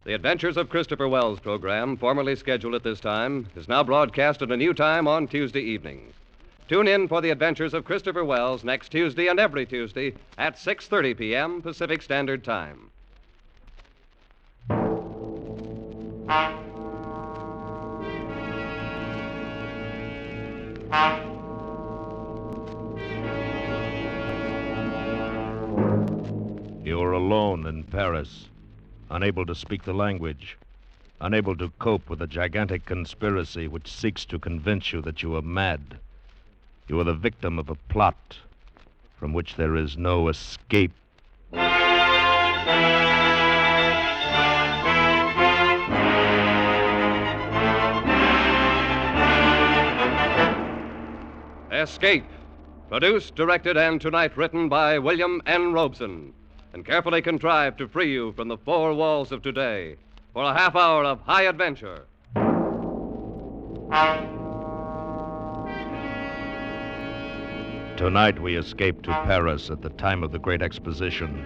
The Adventures of Christopher Wells program, formerly scheduled at this time, is now broadcast at a new time on Tuesday evenings. Tune in for The Adventures of Christopher Wells next Tuesday and every Tuesday at 6:30 p.m. Pacific Standard Time. You're alone in Paris, unable to speak the language, unable to cope with a gigantic conspiracy which seeks to convince you that you are mad. You are the victim of a plot from which there is no escape. Escape. Produced, directed, and tonight written by William N. Robeson, and carefully contrived to free you from the four walls of today for a half hour of high adventure. Tonight we escape to Paris at the time of the Great Exposition,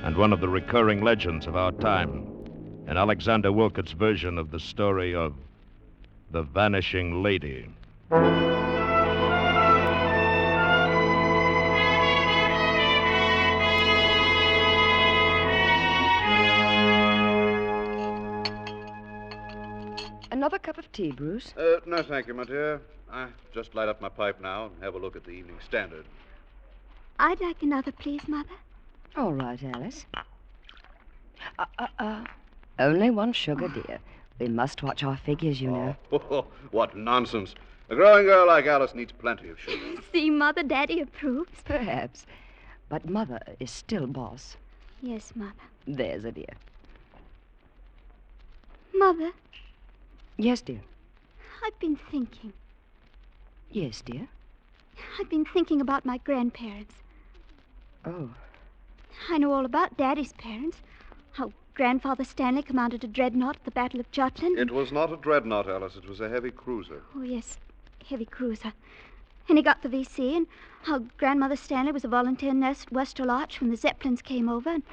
and one of the recurring legends of our time, in Alexander Wilcott's version of the story of The Vanishing Lady. Another cup of tea, Bruce? No, thank you, my dear. I just light up my pipe now and have a look at the Evening Standard. I'd like another, please, Mother. All right, Alice. Only one sugar, dear. We must watch our figures, you know. Oh, what nonsense. A growing girl like Alice needs plenty of sugar. See, Mother, Daddy approves. Perhaps. But Mother is still boss. Yes, Mother. There's a dear. Mother, Yes, dear. I've been thinking. Yes, dear. I've been thinking about my grandparents. Oh. I know all about Daddy's parents. How Grandfather Stanley commanded a dreadnought at the Battle of Jutland. It was not a dreadnought, Alice. It was a heavy cruiser. Oh, yes, heavy cruiser. And he got the VC, and how Grandmother Stanley was a volunteer nurse at Westerl Arch when the Zeppelins came over. And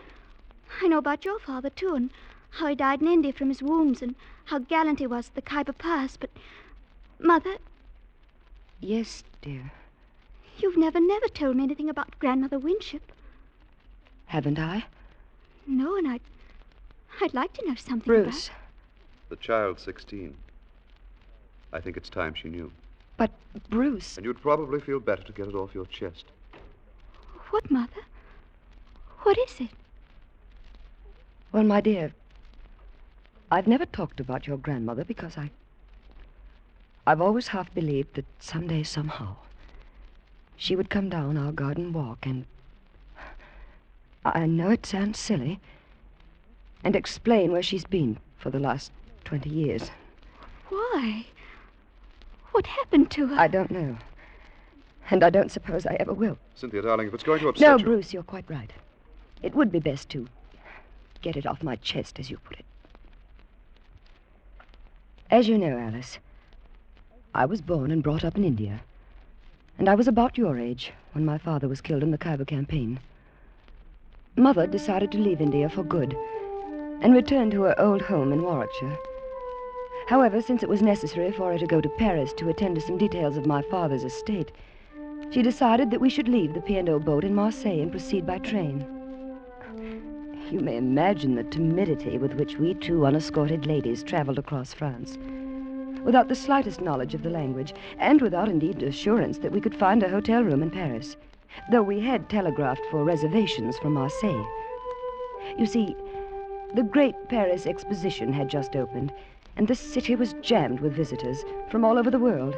I know about your father, too, and how he died in India from his wounds, and how gallant he was at the Khyber Pass. But, Mother... Yes, dear. You've never told me anything about Grandmother Winship. Haven't I? No, and I'd like to know something Bruce. about... The child's 16. I think it's time she knew. But, Bruce... And you'd probably feel better to get it off your chest. What, Mother? What is it? Well, my dear, I've never talked about your grandmother because I've always half believed that someday, somehow, she would come down our garden walk and... I know it sounds silly, and explain where she's been for the last 20 years. Why? What happened to her? I don't know. And I don't suppose I ever will. Cynthia, darling, if it's going to upset No, you... Bruce, you're quite right. It would be best to get it off my chest, as you put it. As you know, Alice, I was born and brought up in India. And I was about your age when my father was killed in the Khyber campaign. Mother decided to leave India for good and return to her old home in Warwickshire. However, since it was necessary for her to go to Paris to attend to some details of my father's estate, she decided that we should leave the P&O boat in Marseille and proceed by train. You may imagine the timidity with which we two unescorted ladies traveled across France, without the slightest knowledge of the language, and without, indeed, assurance that we could find a hotel room in Paris, though we had telegraphed for reservations from Marseille. You see, the Great Paris Exposition had just opened, and the city was jammed with visitors from all over the world.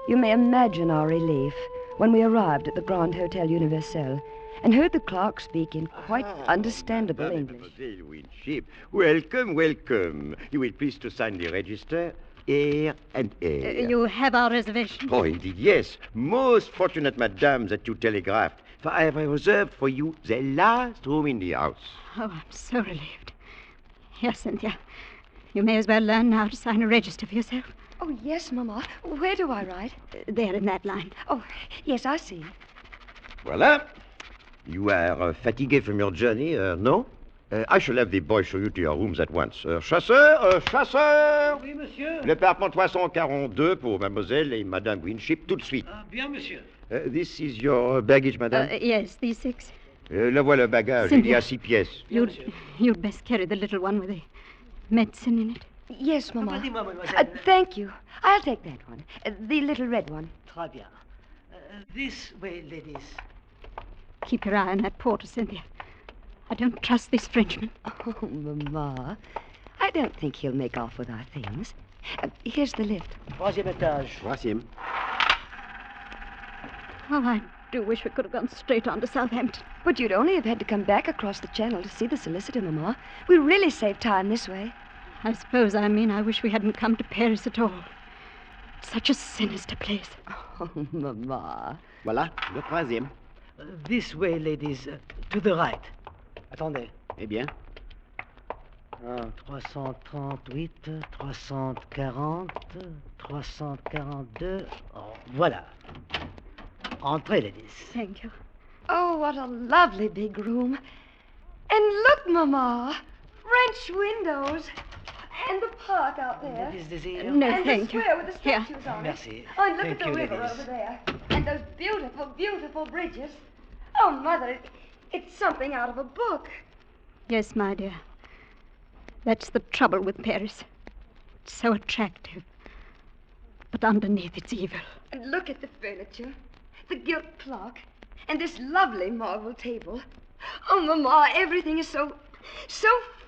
You may imagine our relief when we arrived at the Grand Hotel Universel and heard the clerk speak in quite understandable English. Mademoiselle Winship, welcome, welcome. You will please to sign the register, air and air. You have our reservation? Oh, indeed, yes. Most fortunate, madame, that you telegraphed. For I have reserved for you the last room in the house. Oh, I'm so relieved. Here, Cynthia. You may as well learn now to sign a register for yourself. Oh, yes, Mama. Where do I write? There in that line. Oh, yes, I see. Voilà. You are fatigué from your journey, no? I shall have the boy show you to your rooms at once. Chasseur, chasseur! Oui, monsieur. Le parlement 342 pour mademoiselle et madame Winship, tout de suite. Ah, bien, monsieur. This is your baggage, madame? Yes, these 6. Le voilà le bagage. Cynthia. Il y a 6 pièces. You'd best carry the little one with the medicine in it. Yes, Mama. Dis-moi, mademoiselle. Thank you. I'll take that one. The little red one. Très bien. This way, ladies. Keep your eye on that porter, Cynthia. I don't trust this Frenchman. Oh, Mama. I don't think he'll make off with our things. Here's the lift. 3e étage. 3e. Oh, I do wish we could have gone straight on to Southampton. But you'd only have had to come back across the channel to see the solicitor, Mama. We really save time this way. I suppose I mean I wish we hadn't come to Paris at all. It's such a sinister place. Oh, Mama. Voilà, le 3e. This way, ladies. To the right. Attendez. Eh bien? 338, 340, 342. Oh, voilà. Entrez, ladies. Thank you. Oh, what a lovely big room. And look, Mama. French windows. And the park out there. Ladies desire. No, And the thank you. square with the Here. statues on Merci. it. Oh, and look Thank at the you, river ladies. over there. And those beautiful, beautiful bridges. Oh, Mother, it's something out of a book. Yes, my dear. That's the trouble with Paris. It's so attractive. But underneath it's evil. And look at the furniture, the gilt clock, and this lovely marble table. Oh, Mama, everything is so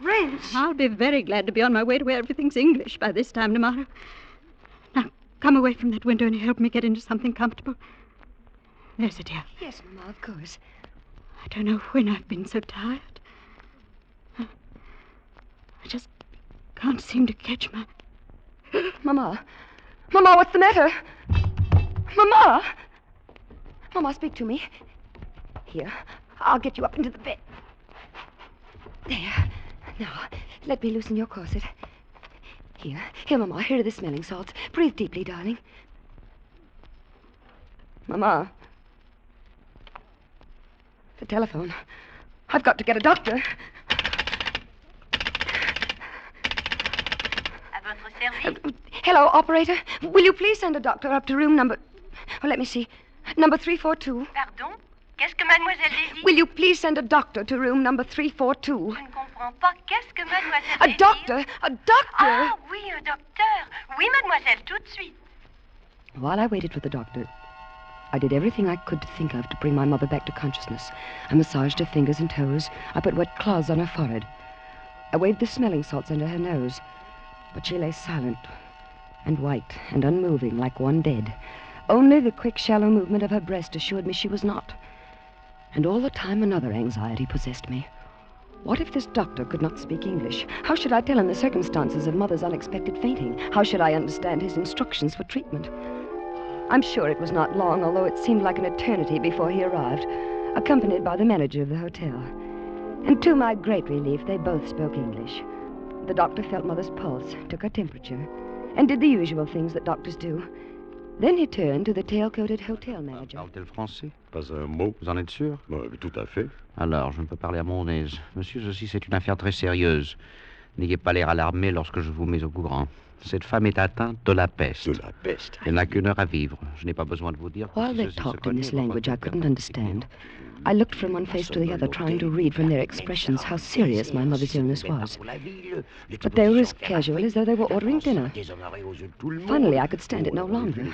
French. I'll be very glad to be on my way to where everything's English by this time tomorrow. Now, come away from that window and help me get into something comfortable. There's it, dear. Yes, Mama, of course. I don't know when I've been so tired. I just can't seem to catch my... Mama, what's the matter? Mama! Mama, speak to me. Here, I'll get you up into the bed. There. Now, let me loosen your corset. Here, Mama, here are the smelling salts. Breathe deeply, darling. Mama. The telephone. I've got to get a doctor. Hello, operator. Will you please send a doctor up to room number... Oh, let me see. Number 342. Pardon? Qu'est-ce que mademoiselle désire? Will you please send a doctor to room number 342? Je ne comprends pas. Qu'est-ce que mademoiselle A désire? doctor! A doctor! Ah, oui, un docteur. Oui, mademoiselle, tout de suite. While I waited for the doctor, I did everything I could to think of to bring my mother back to consciousness. I massaged her fingers and toes. I put wet cloths on her forehead. I waved the smelling salts under her nose. But she lay silent and white and unmoving like one dead. Only the quick, shallow movement of her breast assured me she was not. And all the time another anxiety possessed me. What if this doctor could not speak English? How should I tell him the circumstances of Mother's unexpected fainting? How should I understand his instructions for treatment? I'm sure it was not long, although it seemed like an eternity before he arrived, accompanied by the manager of the hotel. And to my great relief, they both spoke English. The doctor felt Mother's pulse, took her temperature, and did the usual things that doctors do. Then he turned to the tail-coated hotel manager. Parle-t-elle français? Pas un mot. Vous en êtes sûr? Tout à fait. Alors, je ne peux parler à mon aise. Monsieur, ceci, c'est une affaire très sérieuse. N'ayez pas l'air alarmé lorsque je vous mets au courant. Cette femme est atteinte de la peste. De la peste. Elle n'a qu'une heure à vivre. Je n'ai pas besoin de vous dire que While si they ceci se talked in connaît, this votre language I père couldn't va understand, I looked from one face to the other, trying to read from their expressions how serious my mother's illness was. But they were as casual as though they were ordering dinner. Finally, I could stand it no longer.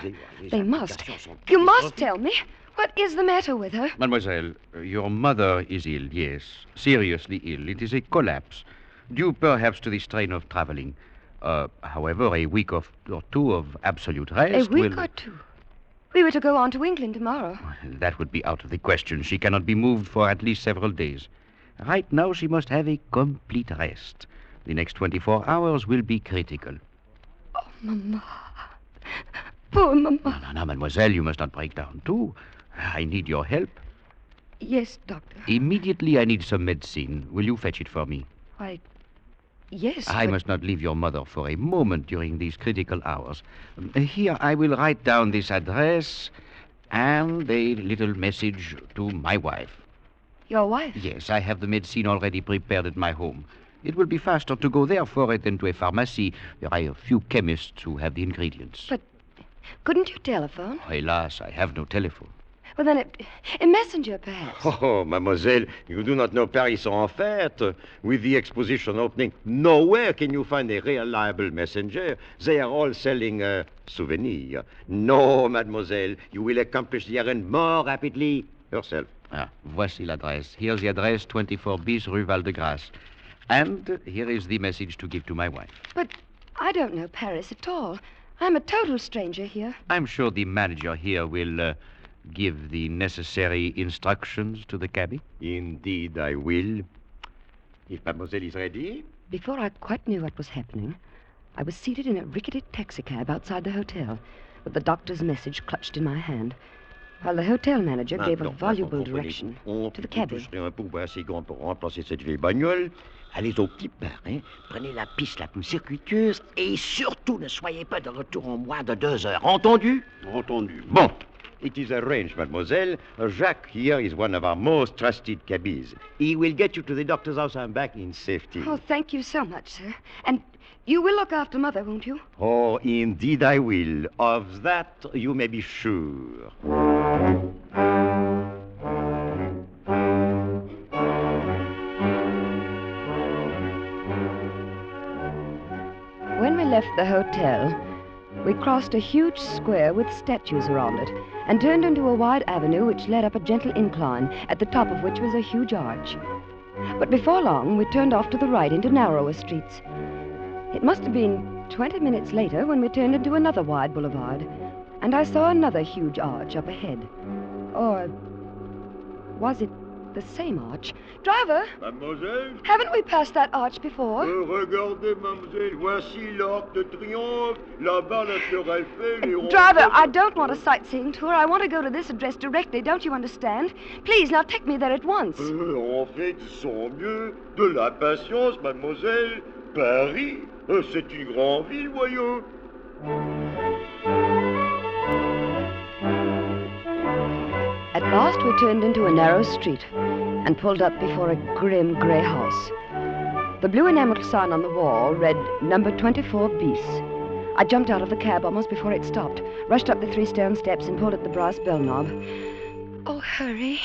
They must. You must tell me. What is the matter with her? Mademoiselle, your mother is ill, yes. Seriously ill. It is a collapse. Due perhaps to the strain of traveling. However, a week or two of absolute rest A week will... or two? We were to go on to England tomorrow. That would be out of the question. She cannot be moved for at least several days. Right now, she must have a complete rest. The next 24 hours will be critical. Oh, Mama. Poor Mama. No, mademoiselle, you must not break down, too. I need your help. Yes, Doctor. Immediately, I need some medicine. Will you fetch it for me? Why, yes. I but- must not leave your mother for a moment during these critical hours. Here, I will write down this address and a little message to my wife. Your wife? Yes, I have the medicine already prepared at my home. It will be faster to go there for it than to a pharmacy. There are a few chemists who have the ingredients. But couldn't you telephone? Hélas, I have no telephone. Well, then a messenger, perhaps. Oh, mademoiselle, you do not know Paris en fait. With the exposition opening, nowhere can you find a reliable messenger. They are all selling souvenirs. No, mademoiselle, you will accomplish the errand more rapidly yourself. Ah, voici l'adresse. Here's the address, 24 bis Rue Val-de-Grâce. And here is the message to give to my wife. But I don't know Paris at all. I'm a total stranger here. I'm sure the manager here will give the necessary instructions to the cabby. Indeed, I will. If mademoiselle is ready. Before I quite knew what was happening, I was seated in a rickety taxicab outside the hotel, with the doctor's message clutched in my hand, while the hotel manager gave a voluble direction to the cabby. Un pouvoir assez grand pour remplacer cette vieille bagnole. Allez au petit bain, hein? Prenez la piste la plus circuiteuse et surtout ne soyez pas de retour en moins de 2 heures. Entendu? Entendu. Bon. It is arranged, mademoiselle. Jacques here is one of our most trusted cabbies. He will get you to the doctor's house and back in safety. Oh, thank you so much, sir. And you will look after Mother, won't you? Oh, indeed I will. Of that you may be sure. When we left the hotel, we crossed a huge square with statues around it and turned into a wide avenue which led up a gentle incline, at the top of which was a huge arch. But before long, we turned off to the right into narrower streets. It must have been 20 minutes later when we turned into another wide boulevard, and I saw another huge arch up ahead. Or was it the same arch? Driver! Mademoiselle? Haven't we passed that arch before? Regardez, mademoiselle, voici l'Arc de Triomphe, là-bas la Tour Eiffel et... Driver, I don't want a sightseeing tour. I want to go to this address directly, don't you understand? Please, now take me there at once. En fait, sans mieux, de la patience, mademoiselle. Paris, c'est une grande ville, voyons. At last we turned into a narrow street and pulled up before a grim grey house. The blue enameled sign on the wall read number 24 bis. I jumped out of the cab almost before it stopped, rushed up the 3 stone steps and pulled at the brass bell knob. Oh, hurry.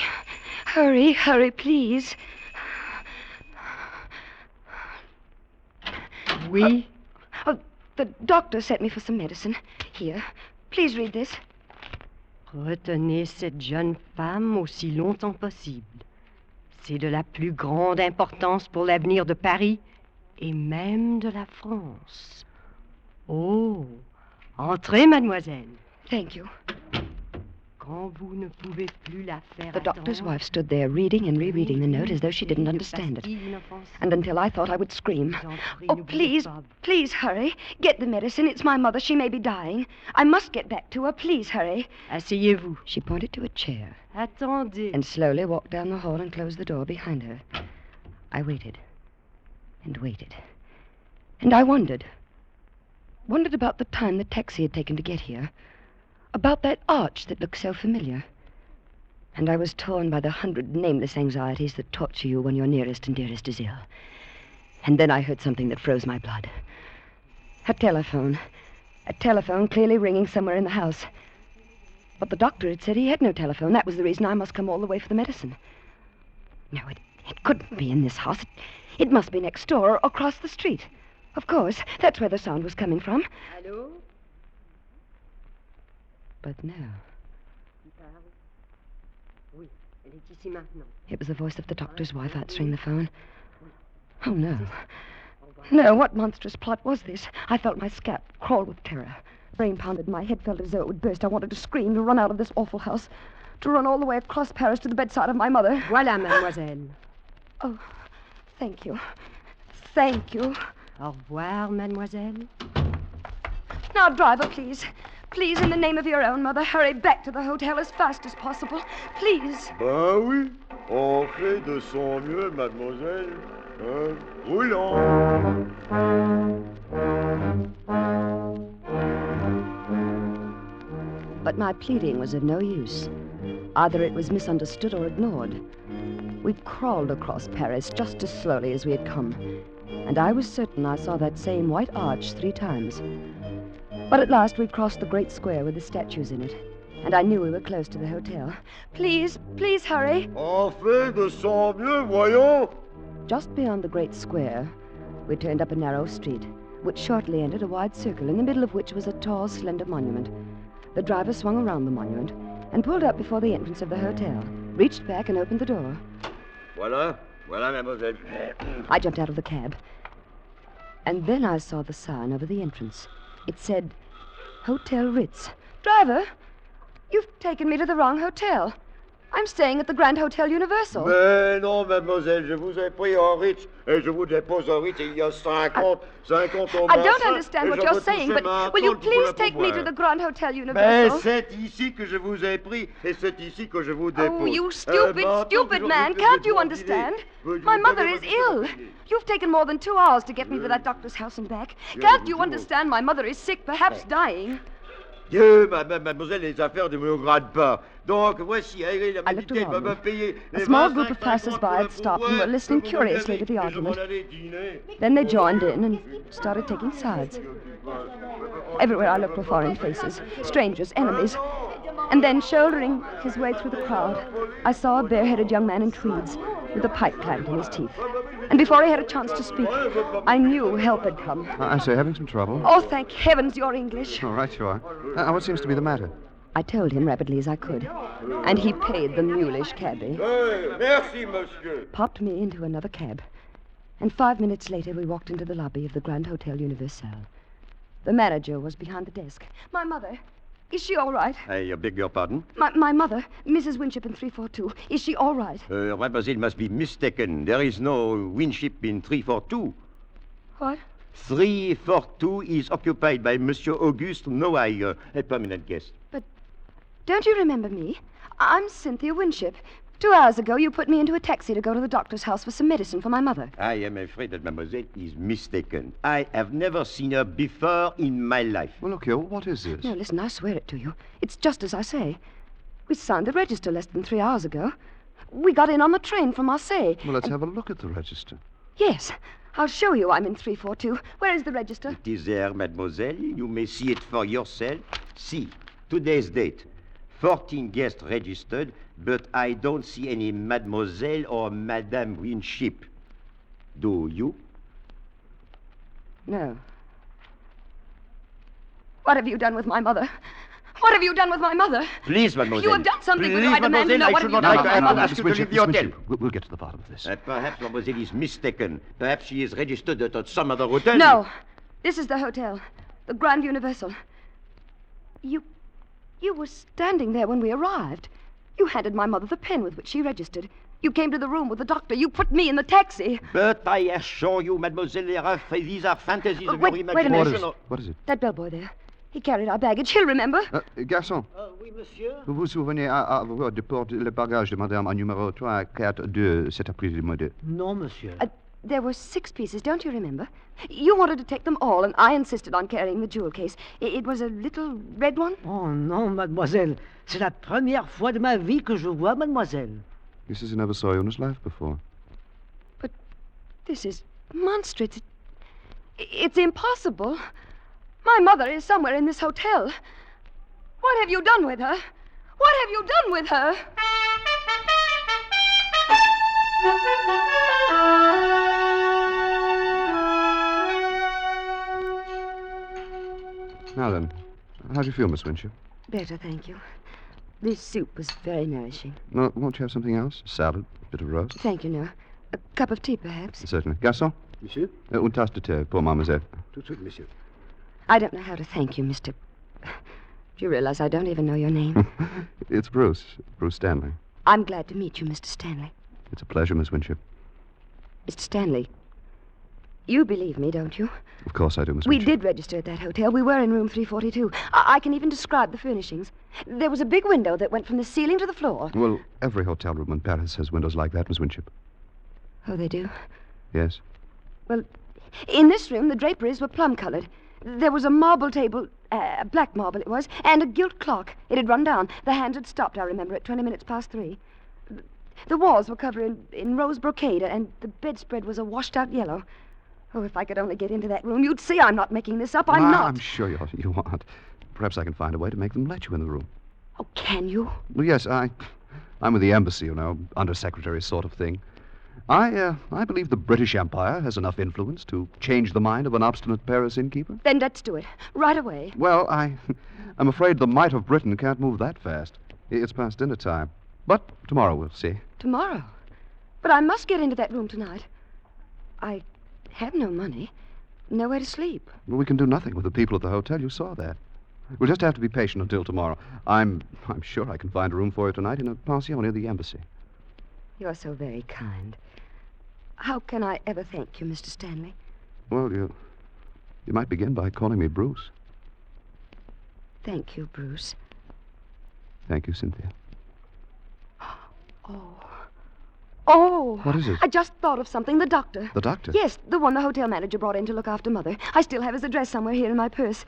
Hurry, hurry, please. Oui? The doctor sent me for some medicine. Here, please read this. Retenez cette jeune femme aussi longtemps possible. C'est de la plus grande importance pour l'avenir de Paris et même de la France. Oh, entrez, mademoiselle. Thank you. Quand vous ne pouvez plus la faire The doctor's wife stood there reading and rereading the note as though she didn't understand it. And until I thought I would scream. Oh, please, please hurry. Get the medicine. It's my mother. She may be dying. I must get back to her. Please hurry. Asseyez-vous. She pointed to a chair. Attendez. And slowly walked down the hall and closed the door behind her. I waited. And waited. And I wondered. Wondered about the time the taxi had taken to get here. About that arch that looked so familiar. And I was torn by the 100 nameless anxieties that torture you when your nearest and dearest is ill. And then I heard something that froze my blood. A telephone. A telephone clearly ringing somewhere in the house. But the doctor had said he had no telephone. That was the reason I must come all the way for the medicine. No, it couldn't be in this house. It must be next door or across the street. Of course, that's where the sound was coming from. Allô? But no. Oui, elle est ici maintenant. It was the voice of the doctor's wife answering the phone. Oh, no. No, what monstrous plot was this? I felt my scalp crawl with terror. Brain pounded, my head felt as though it would burst. I wanted to scream, to run out of this awful house, to run all the way across Paris to the bedside of my mother. Voilà, mademoiselle. Oh, thank you. Thank you. Au revoir, mademoiselle. Now, driver, please. Please, in the name of your own mother, hurry back to the hotel as fast as possible. Please. Ben oui, on fait de son mieux, mademoiselle. Roulant. But my pleading was of no use. Either it was misunderstood or ignored. We crawled across Paris just as slowly as we had come, and I was certain I saw that same white arch 3 times. But at last we crossed the great square with the statues in it, and I knew we were close to the hotel. Please, please hurry. Enfin, descends mieux, voyons. Just beyond the great square, we turned up a narrow street, which shortly entered a wide circle, in the middle of which was a tall, slender monument. The driver swung around the monument and pulled up before the entrance of the hotel, reached back and opened the door. Voilà, mademoiselle. I jumped out of the cab. And then I saw the sign over the entrance. It said, Hotel Ritz. Driver, you've taken me to the wrong hotel. I'm staying at the Grand Hotel Universal. Mais non, mademoiselle, je vous ai pris en Ritz, et je vous dépose en Ritz il y a 50 au I don't understand what you're saying, but will you please take me to the Grand Hotel Mais Universal? c'est ici que je vous ai pris, et c'est ici que je vous dépose. Oh, you stupid man, can't you understand? My mother is ill. You've taken more than 2 hours to get me to that doctor's house and back. Can't you understand? My mother is sick, perhaps dying. Dieu, mademoiselle, les affaires ne me regardent pas. Donc, voici, allez, la I looked médité va around me me. payer. A small group of passers-by had stopped and were listening curiously to the argument. Then they joined in and started taking sides. Everywhere I looked were foreign faces, strangers, enemies. And then, shouldering his way through the crowd, I saw a bare-headed young man in tweeds with a pipe clamped in his teeth. And before he had a chance to speak, I knew help had come. I say, having some trouble? Oh, thank heavens you're English. All right, you are. What seems to be the matter? I told him rapidly as I could, and he paid the mulish cabby. Merci, monsieur. Popped me into another cab. And 5 minutes later, we walked into the lobby of the Grand Hotel Universal. The manager was behind the desk. My mother. Is she all right? I beg your pardon? My mother, Mrs. Winship in 342. Is she all right? Mademoiselle must be mistaken. There is no Winship in 342. What? 342 is occupied by Monsieur Auguste Noailles, a permanent guest. But don't you remember me? I'm Cynthia Winship. 2 hours ago, you put me into a taxi to go to the doctor's house for some medicine for my mother. I am afraid that mademoiselle is mistaken. I have never seen her before in my life. Well, look here, what is this? No, listen, I swear it to you. It's just as I say. We signed the register less than 3 hours ago. We got in on the train from Marseille. Well, let's have a look at the register. Yes, I'll show you I'm in 342. Where is the register? It is there, mademoiselle. You may see it for yourself. See, today's date. 14 guests registered, but I don't see any mademoiselle or Madame Winship. Do you? No. What have you done with my mother? What have you done with my mother? Please, mademoiselle. You have done something with her. Please, I demand to know. What have you done with my mother? Ask you to leave the hotel. We'll get to the bottom of this. Perhaps mademoiselle is mistaken. Perhaps she is registered at some other hotel. No. This is the hotel. The Grand Universal. You were standing there when we arrived. You handed my mother the pen with which she registered. You came to the room with the doctor. You put me in the taxi. But I assure you, mademoiselle, these are fantasies of wait, your wait a minute. imagination. What is it? That bellboy there. He carried our baggage. He'll remember. Garçon. Oui, monsieur. Vous vous souvenez avoir déporté le bagage de madame en numéro 342 cet après-midi? Non, monsieur. There were 6 pieces, don't you remember? You wanted to take them all, and I insisted on carrying the jewel case. It was a little red one? Oh, non, mademoiselle. C'est la première fois de ma vie que je vois mademoiselle. This is never saw you in his life before. But this is monstrous. It's impossible. My mother is somewhere in this hotel. What have you done with her? What have you done with her? Now then, how do you feel, Miss Winship? Better, thank you. This soup was very nourishing. No, won't you have something else? Salad, a bit of roast? Thank you, no. A cup of tea, perhaps? Certainly. Garçon? Monsieur? Une tasse de thé pour mademoiselle. Tout de suite, monsieur. I don't know how to thank you, Mr. Do you realize I don't even know your name? It's Bruce. Bruce Stanley. I'm glad to meet you, Mr. Stanley. It's a pleasure, Miss Winship. Mr. Stanley, you believe me, don't you? Of course I do, Miss We Winship. did register at that hotel. We were in room 342. I can even describe the furnishings. There was a big window that went from the ceiling to the floor. Well, every hotel room in Paris has windows like that, Miss Winship. Oh, they do? Yes. Well, in this room, the draperies were plum-colored. There was a marble table, black marble it was, and a gilt clock. It had run down. The hands had stopped, I remember, at 20 minutes past 3. The walls were covered in rose brocade, and the bedspread was a washed-out yellow. Oh, if I could only get into that room, you'd see I'm not making this up. I'm not. I'm sure you aren't. Perhaps I can find a way to make them let you in the room. Oh, can you? Well, yes, I'm with the embassy, undersecretary sort of thing. I believe the British Empire has enough influence to change the mind of an obstinate Paris innkeeper. Then let's do it. Right away. Well, I'm afraid the might of Britain can't move that fast. It's past dinner time. But tomorrow we'll see. Tomorrow? But I must get into that room tonight. I have no money. Nowhere to sleep. Well, we can do nothing with the people at the hotel. You saw that. We'll just have to be patient until tomorrow. I'm sure I can find a room for you tonight in a pension near the embassy. You're so very kind. How can I ever thank you, Mr. Stanley? Well, you might begin by calling me Bruce. Thank you, Bruce. Thank you, Cynthia. Oh. What is it? I just thought of something. The doctor. The doctor? Yes, the one the hotel manager brought in to look after Mother. I still have his address somewhere here in my purse.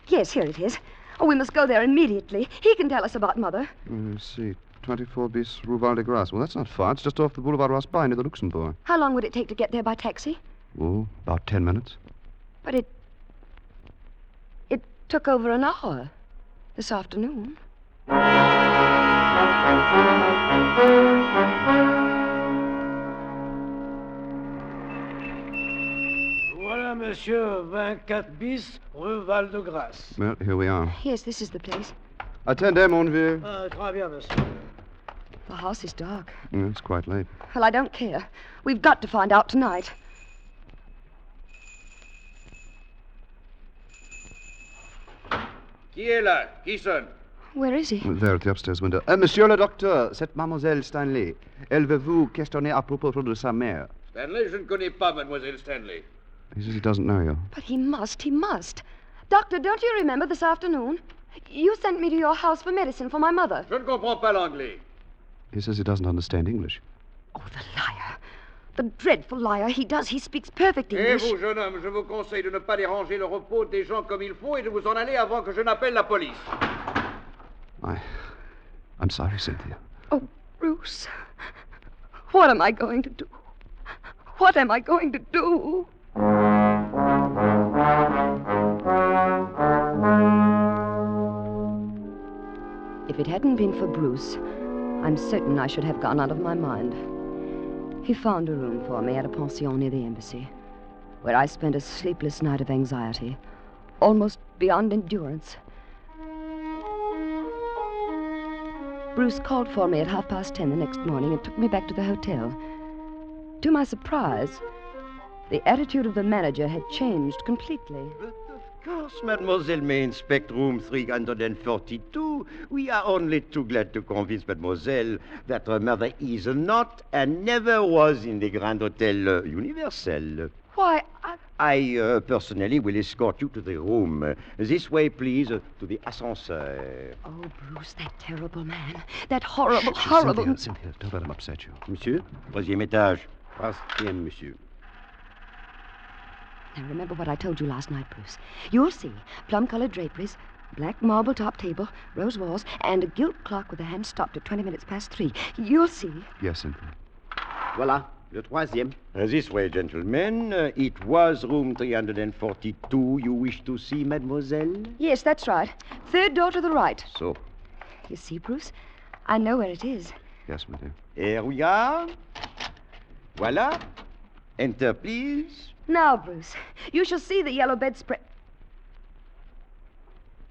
Yes, here it is. Oh, we must go there immediately. He can tell us about Mother. Let's see. 24 bis Rue Val de Grace. Well, that's not far. It's just off the Boulevard Raspail near the Luxembourg. How long would it take to get there by taxi? Oh, about 10 minutes. But it took over an hour this afternoon. Voilà, monsieur, 24 bis, Rue Val de Grace. Well, here we are. Yes, this is the place. Attendez, mon vieux. Très bien, monsieur. The house is dark. It's quite late. Well, I don't care. We've got to find out tonight. Qui est là? Qui sonne? Where is he? There at the upstairs window. Monsieur le docteur, c'est mademoiselle Stanley. Elle veut vous questionner à propos de sa mère. Stanley, je ne connais pas mademoiselle Stanley. He says he doesn't know you. But he must. Doctor, don't you remember this afternoon? You sent me to your house for medicine for my mother. Je ne comprends pas l'anglais. He says he doesn't understand English. Oh, the liar. The dreadful liar. He does. He speaks perfect English. Et vous, jeune homme, je vous conseille de ne pas déranger le repos des gens comme il faut et de vous en aller avant que je n'appelle la police. I'm sorry, Cynthia. Oh, Bruce. What am I going to do? What am I going to do? If it hadn't been for Bruce, I'm certain I should have gone out of my mind. He found a room for me at a pension near the embassy, where I spent a sleepless night of anxiety, almost beyond endurance. Bruce called for me at 10:30 the next morning and took me back to the hotel. To my surprise, the attitude of the manager had changed completely. But of course, mademoiselle may inspect room 342. We are only too glad to convince mademoiselle that her mother is not and never was in the Grand Hotel Universel. Why, I personally will escort you to the room. This way, please, to the ascenseur. Oh, Bruce, that terrible man. That horrible... Cynthia, don't let him upset you. Monsieur, 3e étage. 3e, monsieur. Now, remember what I told you last night, Bruce. You'll see plum-colored draperies, black marble top table, rose walls, and a gilt clock with the hand stopped at 20 minutes past 3. You'll see. Yes, Cynthia. Voilà, le 3e. This way, gentlemen. It was room 342 you wish to see, mademoiselle? Yes, that's right. Third door to the right. So. You see, Bruce? I know where it is. Yes, my dear. Here we are. Voilà. Enter, please. Now, Bruce, you shall see the yellow bedspread.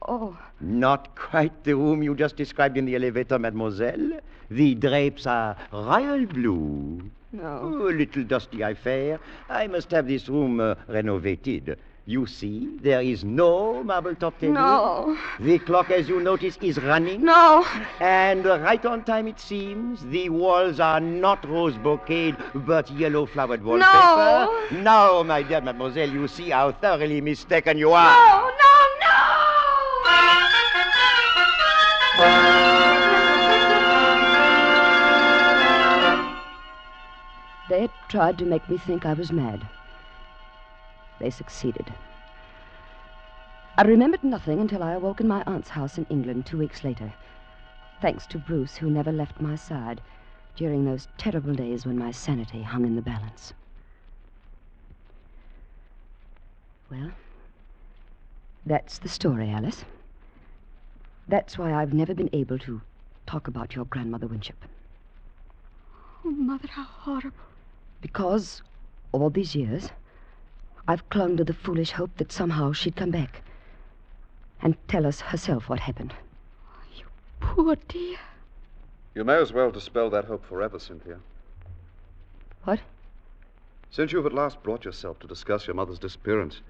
Oh. Not quite the room you just described in the elevator, mademoiselle. The drapes are royal blue. No. Oh, a little dusty affair. I must have this room renovated. You see, there is no marble top table. No. The clock, as you notice, is running. No. And right on time, it seems. The walls are not rose brocade, but yellow-flowered wallpaper. No. Now, my dear mademoiselle, you see how thoroughly mistaken you are. No, no, no! They had tried to make me think I was mad. They succeeded. I remembered nothing until I awoke in my aunt's house in England 2 weeks later. Thanks to Bruce, who never left my side, during those terrible days when my sanity hung in the balance. Well, that's the story, Alice. That's why I've never been able to talk about your grandmother Winship. Oh, Mother, how horrible. Because all these years, I've clung to the foolish hope that somehow she'd come back and tell us herself what happened. You poor dear. You may as well dispel that hope forever, Cynthia. What? Since you've at last brought yourself to discuss your mother's disappearance,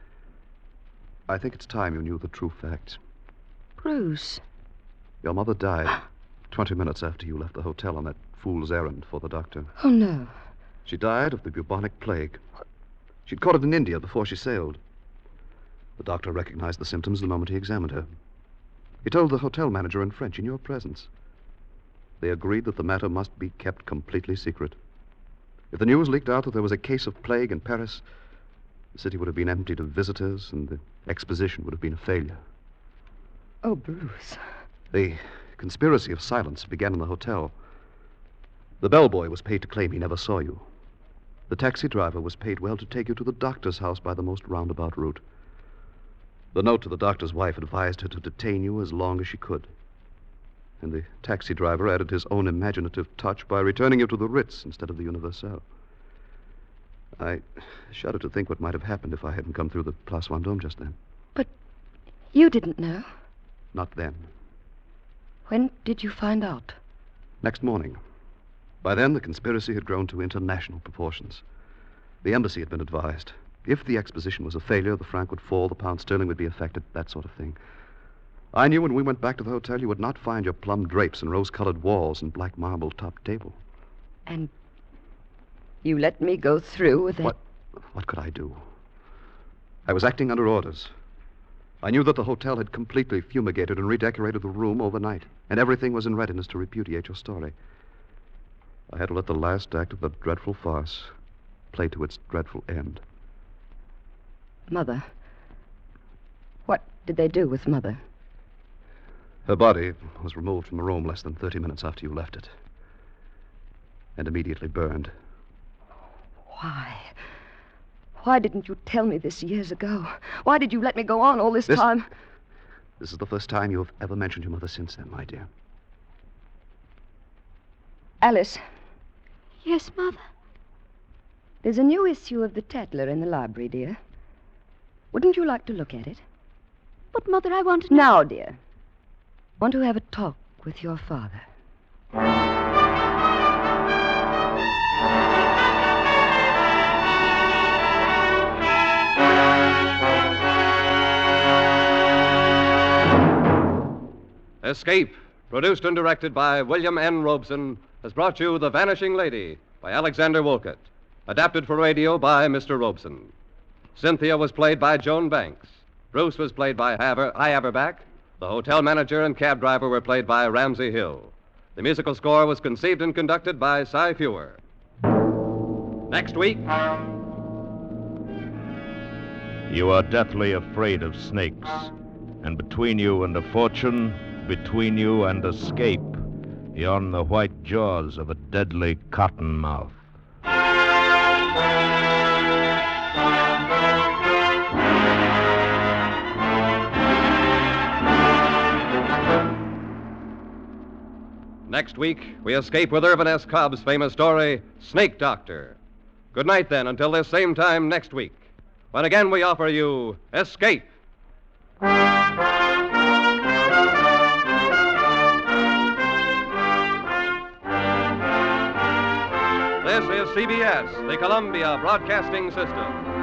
I think it's time you knew the true facts. Bruce. Your mother died 20 minutes after you left the hotel on that fool's errand for the doctor. Oh, no. She died of the bubonic plague. She'd caught it in India before she sailed. The doctor recognized the symptoms the moment he examined her. He told the hotel manager in French in your presence. They agreed that the matter must be kept completely secret. If the news leaked out that there was a case of plague in Paris, the city would have been emptied of visitors and the exposition would have been a failure. Oh, Bruce. The conspiracy of silence began in the hotel. The bellboy was paid to claim he never saw you. The taxi driver was paid well to take you to the doctor's house by the most roundabout route. The note to the doctor's wife advised her to detain you as long as she could. And the taxi driver added his own imaginative touch by returning you to the Ritz instead of the Universal. I shudder to think what might have happened if I hadn't come through the Place Vendôme just then. But you didn't know. Not then. When did you find out? Next morning. By then, the conspiracy had grown to international proportions. The embassy had been advised. If the exposition was a failure, the franc would fall, the pound sterling would be affected, that sort of thing. I knew when we went back to the hotel you would not find your plum drapes and rose-colored walls and black marble top table. And you let me go through with that? What could I do? I was acting under orders. I knew that the hotel had completely fumigated and redecorated the room overnight, and everything was in readiness to repudiate your story. I had to let the last act of the dreadful farce play to its dreadful end. Mother. What did they do with Mother? Her body was removed from the room less than 30 minutes after you left it, and immediately burned. Why? Why didn't you tell me this years ago? Why did you let me go on all this time? This is the first time you have ever mentioned your mother since then, my dear. Alice. Yes, Mother? There's a new issue of the Tatler in the library, dear. Wouldn't you like to look at it? But, Mother, I want to... Now, dear. Want to have a talk with your father. Escape, produced and directed by William N. Robeson, has brought you The Vanishing Lady by Alexander Wolcott, adapted for radio by Mr. Robeson. Cynthia was played by Joan Banks. Bruce was played by Hy Averback. The hotel manager and cab driver were played by Ramsey Hill. The musical score was conceived and conducted by Cy Fewer. Next week... You are deathly afraid of snakes, and between you and a fortune, between you and escape, yawn the white jaws of a deadly cottonmouth. Next week, we escape with Irvin S. Cobb's famous story, Snake Doctor. Good night, then, until this same time next week, when again we offer you Escape. This is CBS, the Columbia Broadcasting System.